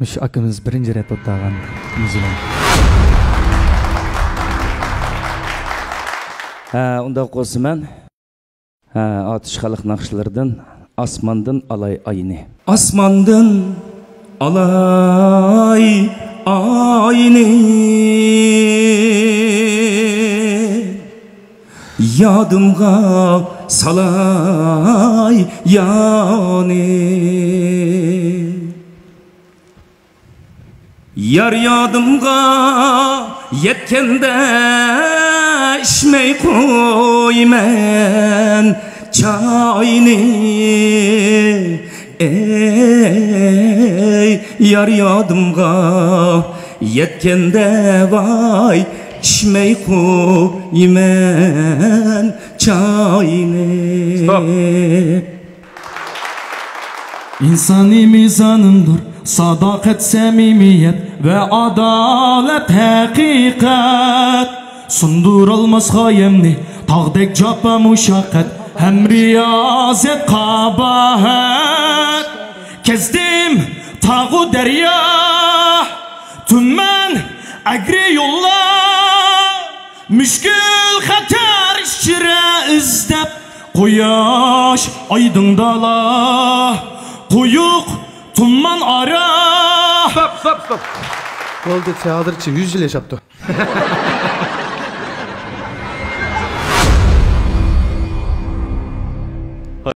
Müş akımız birinci ret ottağan müziğin. Onda qo'siman. Atish xalq naqshlaridan Osmondan alay ayni. Osmondan alay ayni. Yadımga salay yani. Yar yadımga yetkende içmey koymen çayını. Ey yar yadımga yetkende vay içmey koymen çayını. Stop. İnsani mizanındır sadakat, samimiyet ve adalet hakikat. Sundurulmaz hayemni tağdek capa muşakkat, hem riyazet kabahat. Kezdim tağı derya tümmen agri yollar, müşkül hatar işçire izdep Quyosh aydın dala, quyuq tumman ara. Stop. Oldu teatrçı 100 yıl yaşaptı.